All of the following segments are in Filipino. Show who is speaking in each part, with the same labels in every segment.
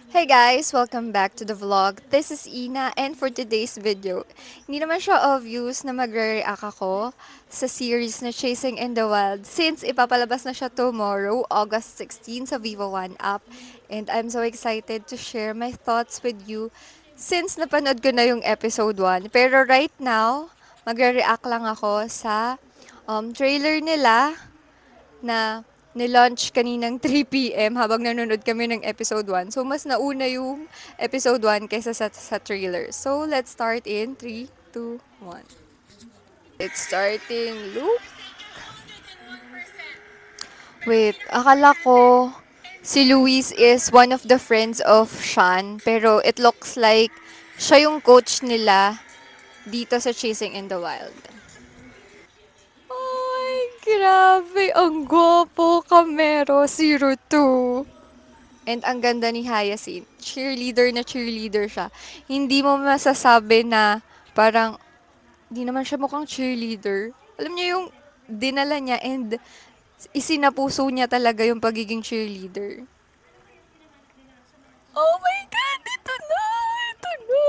Speaker 1: Hey guys! Welcome back to the vlog. This is Ina and for today's video, hindi naman siya obvious na magre-react ako sa series na Chasing in the Wild since ipapalabas na siya tomorrow, August 16 sa Vivo One app. And I'm so excited to share my thoughts with you since napanood ko na yung episode 1. Pero right now, magre-react lang ako sa trailer nila na nilaunch kaninang 3 p.m. habang nanonood kami ng episode 1. So, mas nauna yung episode 1 kaysa sa trailer. So, let's start in 3, 2, 1. It's starting. Loop. Wait, akala ko si Luis is one of the friends of Sean. Pero it looks like siya yung coach nila dito sa Chasing in the Wild. Ay, grabe. Ang gwapo, Camero 02. And ang ganda ni Hyacinth. Cheerleader na cheerleader siya. Hindi mo masasabi na parang, hindi naman siya mukhang cheerleader. Alam niyo yung dinala niya and isinapuso niya talaga yung pagiging cheerleader. Oh my God! Ito na! Ito na!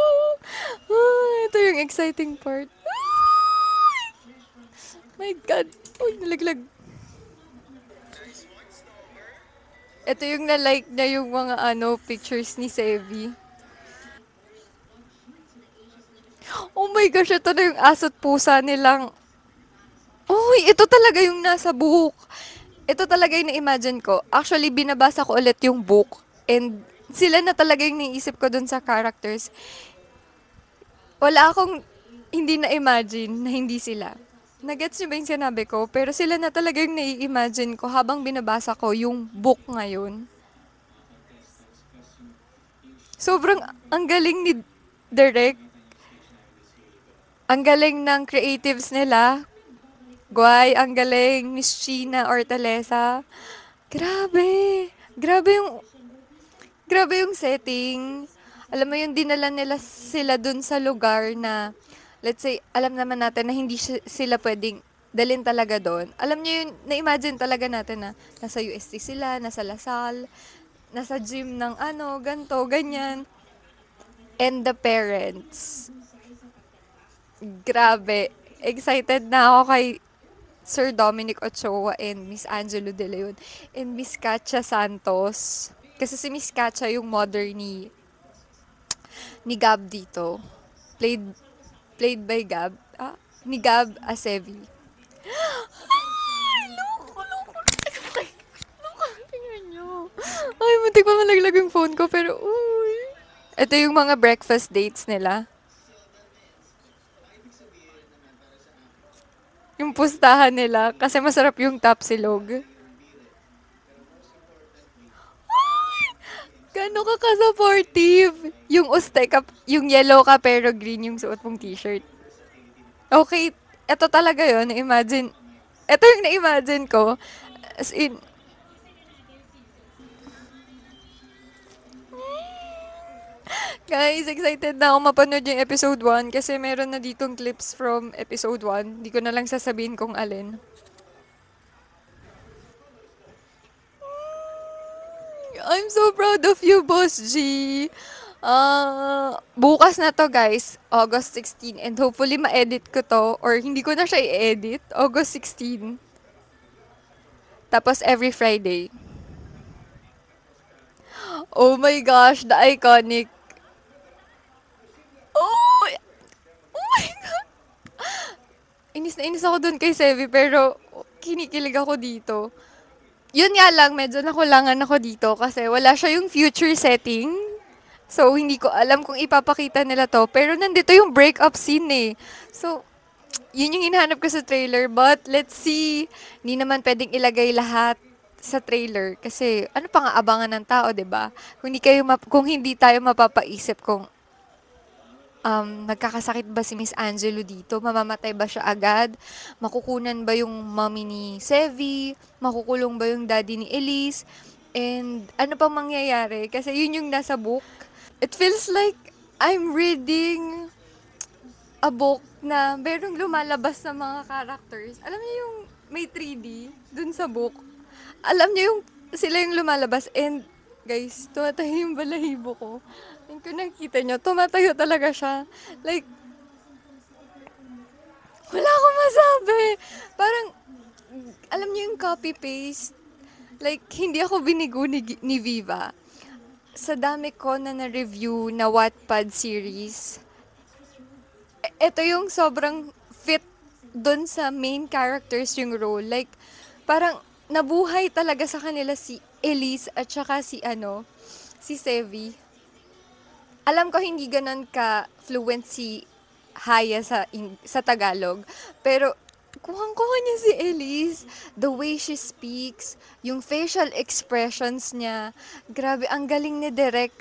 Speaker 1: Ah, ito yung exciting part. Ah! My God! Uy, nalaglag. Ito yung na-like na yung mga pictures ni Sevi. Oh my gosh, ito na yung aso't pusa nilang. Uy, ito talaga yung nasa book. Ito talaga yung na-imagine ko. Actually, binabasa ko ulit yung book. And sila na talaga yung naisip ko dun sa characters. Wala akong hindi na-imagine na hindi sila. Nagets niyo ba yung sinabi ko? Pero sila na talaga yung nai-imagine ko habang binabasa ko yung book ngayon. Sobrang ang galing ni Derek. Ang galing ng creatives nila. Guay, ang galing. Miss Sheena Ortalesa. Grabe. Grabe yung setting. Alam mo yung dinala nila sila dun sa lugar na, let's say, alam naman natin na hindi sila pwedeng dalin talaga doon. Alam niyo yun, na-imagine talaga natin na nasa UST sila, nasa Lasal, nasa gym ng ganto, ganyan. And the parents. Grabe. Excited na ako kay Sir Dominic Ochoa and Miss Angelo De Leon and Miss Katja Santos. Kasi si Miss Katja yung mother ni Gab dito. Played by Gab. Ni Gab Acevi. Ay, loko. Tingnan nyo. Ay, muntik pa malaglag yung phone ko, pero uy. Ito yung mga breakfast dates nila. Yung pustahan nila, kasi masarap yung tapsilog. Gano'n ka ka-supportive. Yung yung yellow ka pero green yung suot mong t-shirt. Okay, eto talaga yon na-imagine. Eto yung na-imagine ko. As in, guys, excited na ako mapanood yung episode 1 kasi meron na ditong clips from episode 1. Hindi ko na lang sasabihin kung alin. I'm so proud of you, Boss G. Bukas na to guys, August 16. And hopefully ma-edit ko to or hindi ko na siya i-edit, August 16. Tapos every Friday. Oh my gosh, the iconic. Oh, oh my God. Inis na inis ako dun kay Sevi pero kinikilig ako dito. Yun nga lang, medyo nakulangan ako dito kasi wala siya yung future setting. So, hindi ko alam kung ipapakita nila to. Pero nandito yung breakup scene eh. So, yun yung hinahanap ko sa trailer. But, let's see. Hindi naman pwedeng ilagay lahat sa trailer. Kasi, ano pa nga abangan ng tao, 'di ba? Kung hindi tayo mapapaisip kung nagkakasakit ba si Miss Angelo dito? Mamamatay ba siya agad? Makukunan ba yung mommy ni Sevi? Makukulong ba yung daddy ni Elise? And ano pang mangyayari? Kasi yun yung nasa book. It feels like I'm reading a book na merong lumalabas na mga characters. Alam niyo yung may 3D dun sa book. Alam niyo yung sila yung lumalabas and Guys, tumatayo yung balahibo ko. Yung kung nakita nyo, tumatayo talaga siya. Like, wala akong masabi. Parang, alam niyo yung copy-paste. Like, hindi ako binigo ni Viva. Sa dami ko na na-review na Wattpad series, ito yung sobrang fit dun sa main characters yung role. Like, parang nabuhay talaga sa kanila si Elise at saka si Sevi. Alam ko hindi ganun ka-fluent si Haya sa Tagalog, pero kuhang-kuha niya si Elise. The way she speaks, yung facial expressions niya, grabe, ang galing ni Direk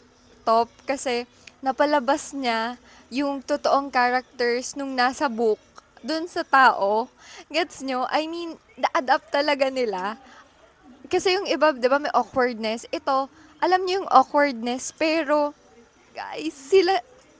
Speaker 1: Top kasi napalabas niya yung totoong characters nung nasa book dun sa tao. Gets nyo? I mean, na-adapt talaga nila. Kasi yung iba, di ba, may awkwardness. Ito, alam niyo yung awkwardness, pero, guys,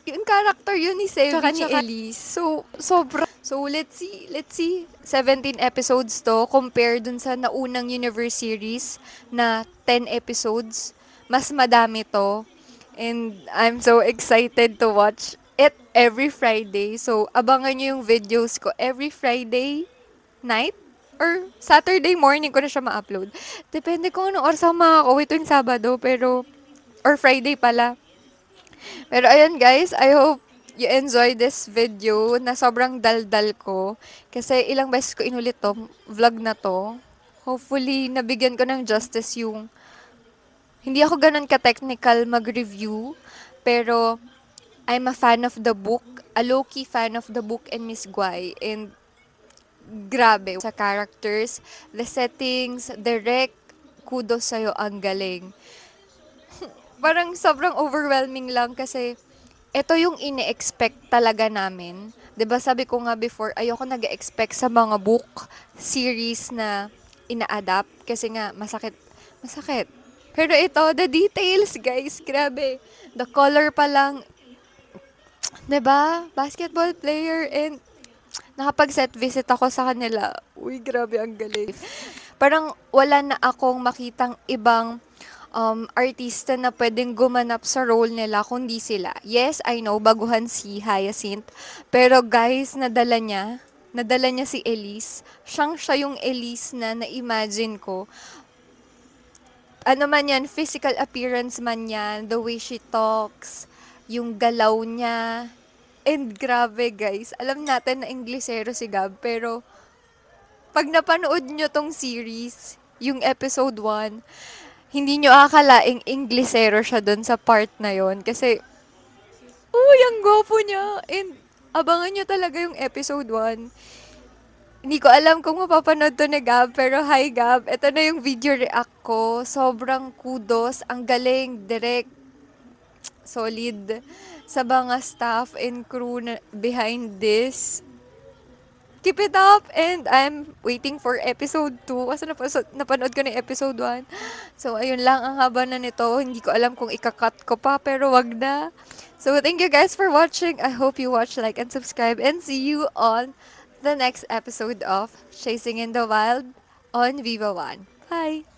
Speaker 1: yung character yun ni Sevi ni Elise. So, sobra. So, let's see. 17 episodes to, compare dun sa naunang universe series na 10 episodes. Mas madami to. And I'm so excited to watch it every Friday. So, abangan nyo yung videos ko every Friday night or Saturday morning ko na siya ma-upload. Depende kung anong oras ako makakauwi tuwing Sabado, or Friday pala. Pero ayun guys, I hope you enjoy this video na sobrang daldal ko. Kasi ilang beses ko inulit to, vlog na to. Hopefully, nabigyan ko ng justice yung hindi ako ganun ka-technical mag-review, pero I'm a fan of the book, a low-key fan of the book and Miss Guy. And grabe, sa characters, the settings, direct, kudos sa'yo, ang galing. Parang sobrang overwhelming lang kasi ito yung ine-expect talaga namin. 'Di ba sabi ko nga before, ayoko nag-expect sa mga book series na ina-adapt kasi nga masakit. Pero ito, the details, guys, grabe. The color pa lang, 'di ba? Basketball player, and nakapag-set visit ako sa kanila. Uy, grabe, ang galing. Parang wala na akong makitang ibang artista na pwedeng gumanap sa role nila kundi sila. Yes, I know, baguhan si Hyacinth. Pero guys, nadala niya si Elise. Siya yung Elise na na-imagine ko. Ano man yan, physical appearance man yan, the way she talks, yung galaw niya. And grabe guys, alam natin na Inglesero si Gab, pero pag napanood nyo tong series, yung episode 1, hindi nyo akalaing Inglesero siya dun sa part na yon kasi, uy, ang gwapo niya. And abangan nyo talaga yung episode 1. Hindi ko alam kung mapapanood to ni Gab, pero hi Gab, ito na yung video react ko. Sobrang kudos, ang galing, direct, solid sa mga staff and crew na behind this. Keep it up, and I'm waiting for episode 2 kasi napanood ko na yung episode 1. So, ayun lang, ang haba na nito. Hindi ko alam kung ikakat ko pa, pero wag na. So, thank you guys for watching. I hope you watch, like, and subscribe, and see you on the next episode of Chasing in the Wild on Viva One. Bye!